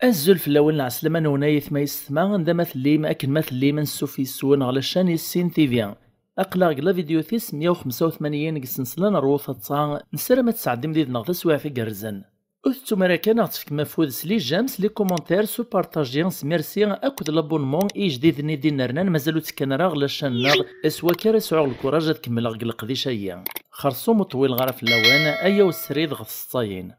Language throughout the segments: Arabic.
الزلف الأول العسلمان ونايث ما يستمع عندما ثليم أكن ما ثليم نسوفي السون على الشان السين تيفيان أقلق لا فيديو تيس 185 قسنسلان روثة تصاع نسرى ما تسعد مديد نغطس في قرزن أثتو مراكان عطفك مفوذ سلي جامس لي كومونتير سو بارتاجيان سميرسي أكد لابونمون إي جديد نيدي نرنان مازالو تكن راغ لاشان ناغ اسوا كارا سعوغ الكوراج تكمل قلق ذي شيا خرصوم طويل غرف اللوان أيا والسريد غف السطاين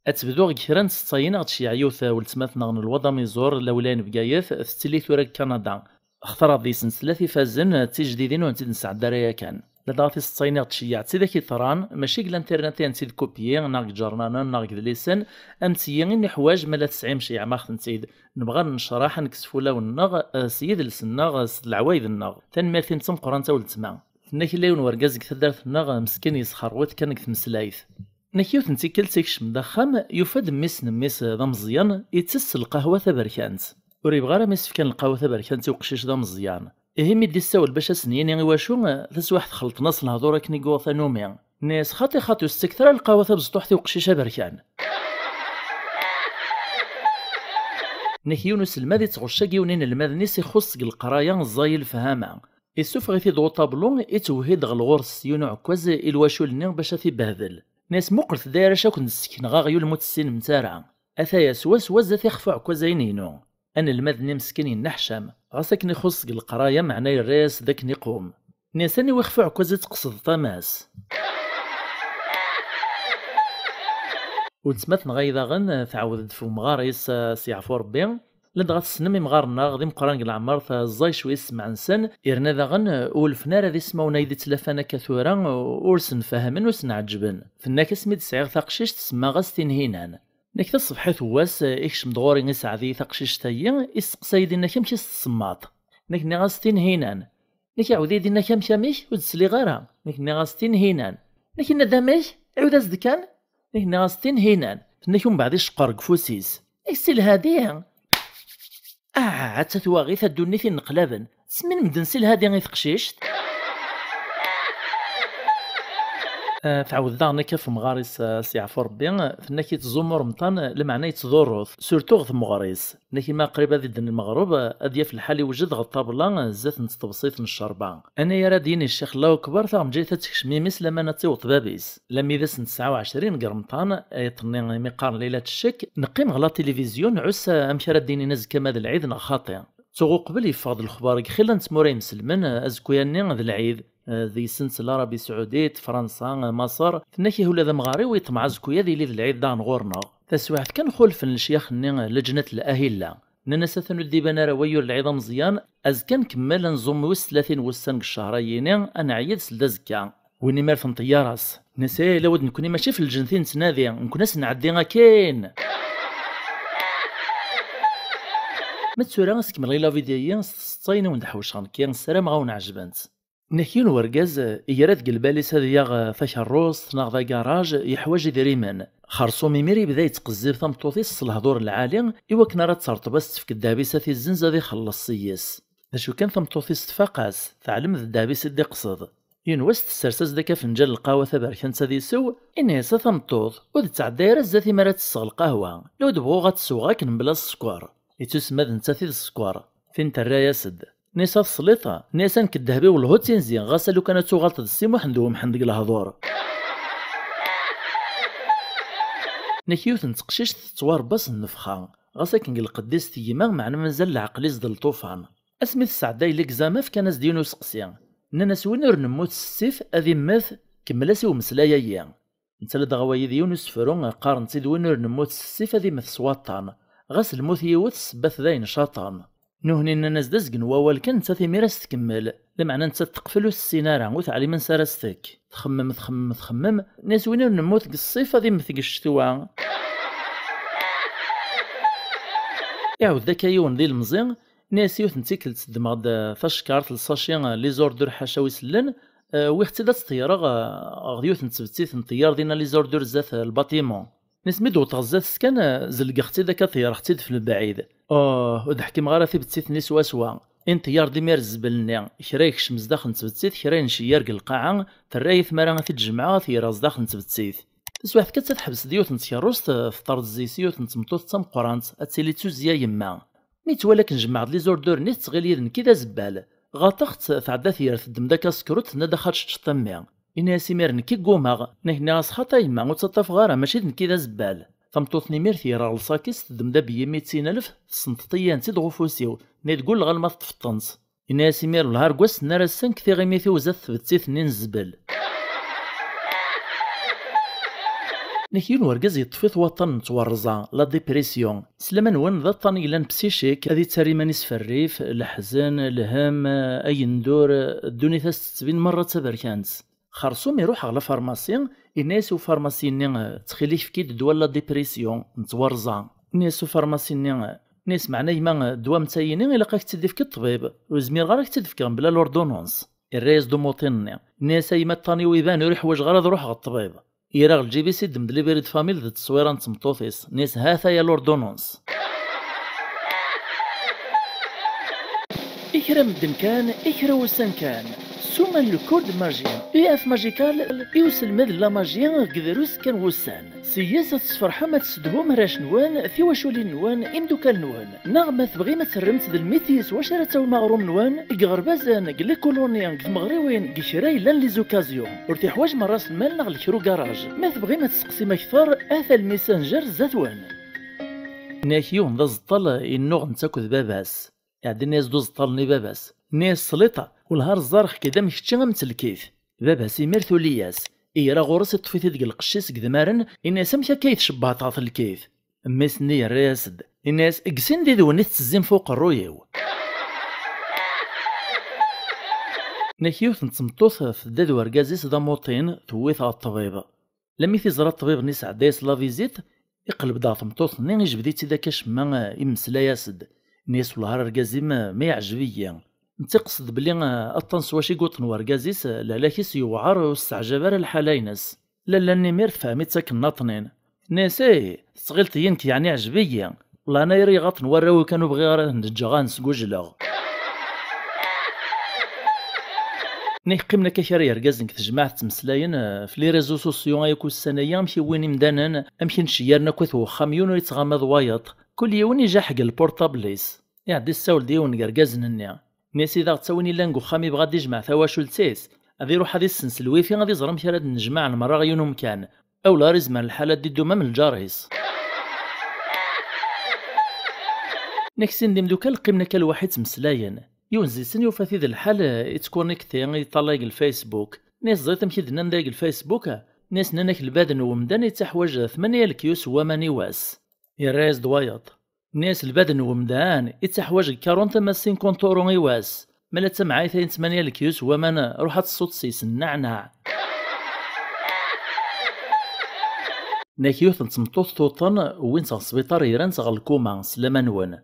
أتبدو كران ستاين غتشي عيوث ولتماثنا غن الوضع ميزور لولان بقايث ثتلي ثورا كندا اختار دي سنسلة فازن تجديدين ونتيد نسعد داريا كان لدغتي ستاين غتشي عتي ذاك ثران ماشي الانترنت نتيد كوبيي ناغ جرنانا ناغ دليسن امتيين حواج مالا تسعيم شي ماخ نتيد نبغى نشرح نكسفولا ونغ سيد لسناغ العوايد النغ تنميرتين تم قران تولتما فناك اللي ونوركازك تدارت النغ مسكين يسخروت كانك تمسلايث نكيوت نتيكل تيكش مدخم يفاد ميس ذا مزيان يتسس القهوة تبركانت وريبغا راه ميس كان القهوة تبركانت وقشيش ذا مزيان إهي دي الساول باش سنين يعني واشو ثس واحد خلط ناس الهضورة كني قوة نومي ناس خاطي استكثر القهوة تبزطوحتي وقشيشة بركان نكيونس الماذي تغشاقي ونين الماذنيس يخص القرايا الزايل فهامة يسوف غيثي دو طابلون يتوهيد غالغورس يونو عكواز الواشو لنين باش بهذل ناس مقرث دايره شاكو نسكن غاغيو المتسين متارع اثايا سواس زات يخفى عكوازينينو انا المذني مسكين نحشم غاسك نخص القرايه معناي الراس ذاك نقوم ناساني ويخفى عكوازي تقصد طماس وتسمات نغايضا غن تعاود في مغاريس سيعفو ربي لدغا تسنمي مغارنا غادي مقران العمر الزاي شوي يسمع نسن إرنا ذا غن ولفنا راه يسمعو نايدي تلافانا كثورا ورسن فاهمن وسن عجبن فناك اسمي تسعيغ ثاقشيش تسمى غاس تنهينان نكتا الصبح ثواس إكش مدغوري نسعدي ثاقشيش تايا يسقساي دينا كم كيس الصماط نكني غاس تنهينان نك عاودي دينا كم كاميش ودسلي غيرها نكني غاس تنهينان نكنا داميش عود ازدكان نكني غاس تنهينان فناك من بعد يشقر قفوسيس السيل هادي عتا واغي ثدوني في نقلابن سمين مدنسل هادي غي ثقشيشت تعود داغنا كاف مغاريس سيعفو ربي فناكي تزومر مطان لمعنى يتضروث سورتو غث مغاريس ناكي ما قريبا ذي دن المغرب اديا في الحال يوجد غطابلا زات نتبسيط الشربان انا يا ديني الشيخ الله اكبر ثاغ مجيثا تكشميميس لما نتيوط بابيس لمي ذا سن 29 قرمطان يطني ميقارن ليلة الشك نقيم غلا تلفزيون عس امشي ديني نز كما ذا العيد خاطئ تغو قبل يفاض الخبار خلا نتموري مسلمن ازكوياني ذا العيد ذي سنسل العربي سعوديت فرنسا مصر فناكي هولا ذا مغاري ويطمع زكويا ذي لي العيد دان غورنا تسواحد كان خلف الشيخ لجنة الأهلة ننسى ثنو الديبانا رويو العظام مزيان از كان كمال نزوم وس 30 وسن الشهريين انا عيد سلدازكا ويني مارثن طياراس نسي لود نكوني ماشي في الجنثين تنادي نكون نعدي كاين متسورا سكمل لا فيديو ستاين وندحوش كان السلام غاون عجبانت نحكيون ورقاز إيراد قلباليس هذيا فاش الروس ناغ ذا كراج يحواج دريمان خرصو ميميري بدا يتقزير ثمطوطيس الهضور العالي إوا كنا راه تسرطباس تفك الدابيسة في الزنزة ذي خلص سياس ذا كان ثمطوطيس تفاقاس تعلم ذا الدابيس دي قصد ينوست السرساس ذاك فنجان القهوة ثبركانت ذي سو إنيسا ثمطوط وذ تعدايرة زاتي مرات تسغ القهوة لو دبغو غاتسو غاكن بلا السكوار يتسمى ذا نتا السكوار فين ترى ياسد نيسا السليطة نيسان كالدهبي والهوتين زين غاسا لو كانت تغلط السيم وحندو محندق الهضور نكيوث نتقشيش تتوار باس النفخة غاسا كنقل القديس تيما معنا مازال العقل يزد الطوفان اسمي السعداي ليك زاماف كان دينو سقسيا ناس وين نموت السيف اذي ماث كملاسي ومسلايا يا نتا لدغوايا يونس فرون قارن تيد وين نموت السيف اذي ماث سواطان غاس الموت يوث سباث ذاين شاطان نهني الناس دزقن ووال كان نتا ثميراس تكمل لمعنى نتا تقفلو السينارا وتعلي من ساراستك تخمم ناس وين نموت الصيف هذه مثق الشتوى يعود ذاك يون ذي المزيان ناس يوث نتيكل تدمغ فاشكارت الساشيان لي زوردور حاشاوي سلن ويختدات الطيارة غيوث نتبتيث نطيار دينا لي زوردور زاث الباتيمون نسمي دو تغزات سكان زلق اختي ذاك طيار اختي في البعيد وضحكي مغارا ثبتيث ني سوا انت يار ديمير الزبلني كرا يكشمز داخل نتبتسيت كرا ينشير القاعة تراي ثمارا تجمعها ثيراز داخل نتبتسيت تسواح كتحبس ديوت نتيروس فطرد زيسيوت نتمطوط تم قرانت اتسيلي توزيا يما نيت ولك نجمع لي زوردور نيت تغيل يدن كذا زبال غاطخت تعدا ثير تدم داك سكروت ندا خاتش تطمي إنا سيمير نكي قوماغ نهنا خطا يما وتطاف غارة ماشي كذا زبال تمطوطني ميرثي راه لصاكيس تدم دا بيا 200,000 سنططيان تيد غوفوسيو ني تقول غالما تفطنس إنا سيمير الهار قوس نارا السنك في غيميثي وزات ثبتيت نين الزبل نكيون ورقز يطفيت وطن نتورزا لا ديبريسيون سلمان ون ذا طاني لان بسيشيك هذه تاريماني سفريف الحزن الهم اي ندور الدوني تستبين مرة تبركانت خرصوم يروح على فارماسيان الناس وفارماسيين تخليك في كيد دوا لا ديبريسيون نتورزا الناس وفارماسيين ناس معنا يما دوا متاينين الا قاك تدي في الطبيب وزمير غيرك تدي في بلا لوردونونس الرئيس دو موطن الناس ايما طاني ويبان يروح واش غرض روح على الطبيب يراغ الجي سي دم دلي بريد فاميل ذات التصويره نتمطوفيس نيس هاثا يا لوردونونس إكرام الدن كان إكرا وسان كان سوما الكورد ماجيان اف ماجيكال يوصل مد لا ماجيان قدروس كان وسان سياسة تصفر ما تسدهو مراش نوان في واشولي نوان إمدوكال نوان نغمة تبغي ما تسرمت ذا الميتيس واشرة المغروم نوان إقغربازان قلي كولونيان كمغريوين قشراي لان لي زوكازيون ورتي حواج مراس المال نغل كرو كراج ما تبغي ما تسقسي مكثر اثا الميسنجر زاتوان ناكيون ذا زطل النوغ نتاكد باباس يعني الناس دوز طالني باباس ناس سليطة والهار الزارخ كدا مشتي غمتلكيف باباس يميرثو لياس إيرا غورس يطفيتي ديك القشيس قدمارن الناس مشا كيف شباطات الكيف أما سني الراسد الناس اقسين دي ذو نيت تزين فوق الرويو ناكيوث نتمطوث في داد ورقازيس دا موطين ثويث على الطبيب لما يزرى الطبيب نيس عدايس لا فيزيت يقلب دا تمطوث نين يجبديتي داك ما يمسلا ياسد نيس والهار رقازي ما يعجبيا نتقصد بلي الطنس واشي قوطن ورقازيس لالاكيس يوعر واستعجبار الحلاينس لا نمير فهمي تاك الناطنين ناس صغيلت ينك يعني عجبيا والله انا يري غاطن وراو كانوا بغي غير نجغان سكوجلغ نيقيمنا كثير رقازنك تجمع تمسلاين في لي ريزو سوسيو يكون السنايا مشي وين مدانان امشي نشيرنا كوث وخاميون يتغامض وايط كل يوم يجاحق البورتابليس يعدي الساول ديون قرقازن ناسي ذا تساوني لانكو خامي بغادي يجمع ثواشل تيس غادي يروح غادي يسنس الويفي غادي يزرم كي راد نجمع المرا غيونهم كان اولا رزمان الحالات دي دوما من الجاريس نكسين ديم دوكا لقيمنا كالواحد تمسلاين يونزي سن يوفا ذا الحال يتكونيكتي يطلق الفيسبوك ناس زيت مكيدنا نداك الفيسبوك ناس نانك البادن ومدان يتحواج 8 الكيوس وماني واس يرايز دوايط ناس البادن ومدان يتحواج 40 ما 50 اورو يواس مالا تمعاي 8 الكيوس ومان روحات الصوت سيس النعناع ناكيوث نتمطوط توطن وين صغ السبيطار يران صغ الكوما سلامانوان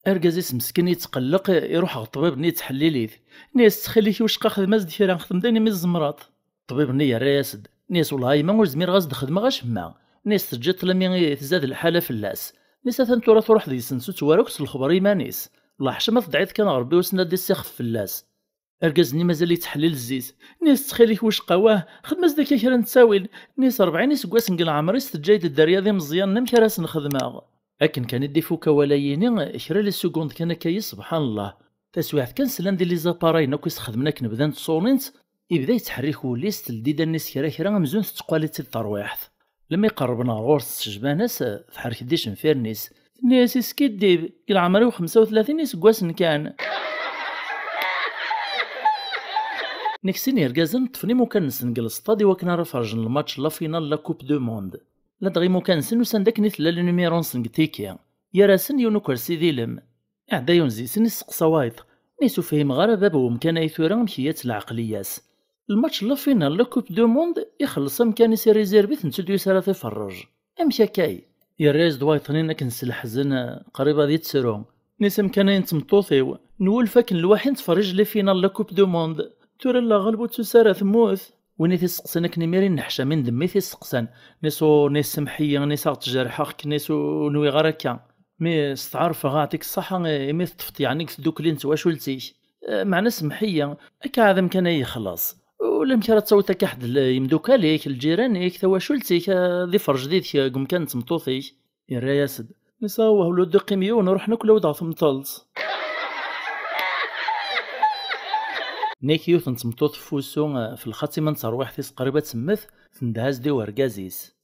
اركازيس مسكين يتقلق يروح على الطبيب ني تحليليث ناس تخليك واش خدمه زد كيرا نخدم داني من الزمرات الطبيب ني راسد ناس والله ما زمير غازد خدمه غاش ما ناس تجي طلمي تزاد الحاله في اللاس ناس ثانتورا تروح دي سنسو تواروكس الخبر يمانيس الله حشمه ضعيت كان غربي وسنا دي السيخ في اللاس اركازني مازال يتحلل الزيت ناس تخليك واش قواه خدمه زد كيرا نتساويل ناس 40 سكواس نقل عمري ستجايد الدريا ذي مزيان نم كراس نخدمها لكن كان يدي فوكا ولاييني شرا لي سكوند كان كاي سبحان الله تسويعت كان سلان دي لي زاباراي ناكو يستخدمنا كنبدا نتصونينت يبدا يتحرك وليست لديدا الناس كرا مزون تقواليتي الترويحت لما يقربنا غورس تشجباناس تحرك ديش نفيرنيس الناس يسكديب كل عمري 35 سكواس كان نكسيني ركازن طفني مكان نسنقل السطادي وكنا رفرجن الماتش لا فينال لا كوب دو موند لا دغي مكان سن وسندك نيت لا نيميرون سنكتيكيا يا راسن يونو كرسي ديلم اعدا يونزي سن سقسوايط نيسو فهم غير باب ومكان ايثورا مشيات العقلياس الماتش لا فينال لا كوب دو موند يخلص مكان يسير ريزيرفيت نتسدو يسرا تفرج امشي كاي يا ريز دوايطنين كنس الحزن قريبه دي تسرو نيس مكان ينتمطوثيو نول فاكن الواحد تفرج لي فينال لا كوب دو موند تورا لا غلبو تسارا ثموث وني تيسقسن كنيميرين نحشا من دمي تيسقسن نيسو نيس سمحيه نيس تجرحك نيسو نوي غير هكا مي استعرف غاعطيك الصحة إمي طفت يعني دوك اللي نتواشولتيك معنا سمحية أكا عظم كان يخلص ولا مكرا تصوتك أحد يمدوك عليك الجيرانيك تواشولتيك ذي فرج ديك قم كان تمطوطيك يا رياسد نساوه ولو دقي ميون نروح ناكل ودع ثمطلت نيك يوث نتمطوط فوسو في الخاتمة نتروح ثيس قريبة تسمث تندهاز دي ورقازيس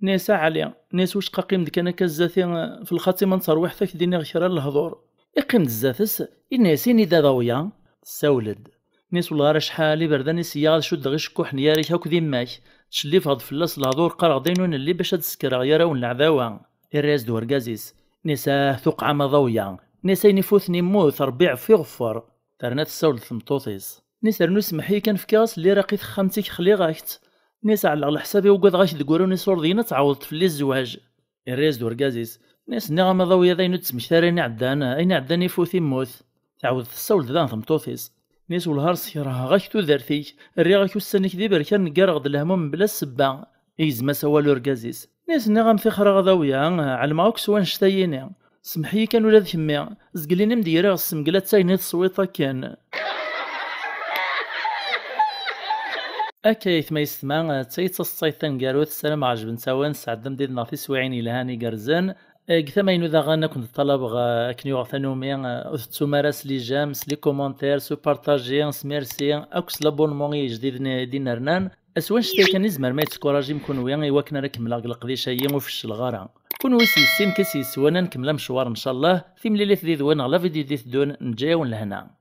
نيسا عليا نيس واش قاقيم ديك انا كزاتي في الخاتمة نتروح ثك ديني غشرا الهضور يقيم دزاتس إنيسيني دا ضويا ساولد نيس والله راه شحال برداني سياغ شد غير شكوح نياريك هاك ديماك تشلي فهاد فلاس الهضور قرا دينون اللي باش تسكر غيرا ونعذاوا الراس دور كازيس نيسا ثقعة ما ضويا نيسا ينفوثني موث ربيع في غفر ترنات السولد ثمطوطيس نيسا رنو سمحي كان في كاس اللي راقي خامتيك خلي غاكت نيسا على حسابي وقاد غاش دقورو نيسور دينا تعوضت في اللي الزواج الراس دور كازيس ناس نغم ضويا ذاين تسمكتارين عدانا اين عداني فوثي موث تعود السولد ذا ثمطوطيس نيس والهرس راه غاك تودرتيك الري غاك وستانيك دي بركان نقرغد الهموم بلا السبا يزما سوالو ركازيس ناس نغم في خرا ضويا على معاك سوا نشتاييني سمحي كان ولاد كمي زقليني مديرة السمقلات تاينيت الصويطة كان أكيث ما يستمع تايت الصيطان قاروث السلام عجبن سوان سعدم ديد ناطي سويعين إلهاني قرزان قثما ينو ذا غانا كنت طلب كنيو غثانومي أثتو مارس لي جامس لي كومونتير سو بارتاجي سميرسي أكس لابونمون جديد دين رنان أسوان شتي كان يزمر ما يتسكوراجي مكون ويان يواكنا راك ملاق القضيشة وفش الغارة كون ويسي السين كسيس وانا نكمل مشوار ان شاء الله في مليلة ذي ذوان على فيديو ذي ذون نجاون لهنا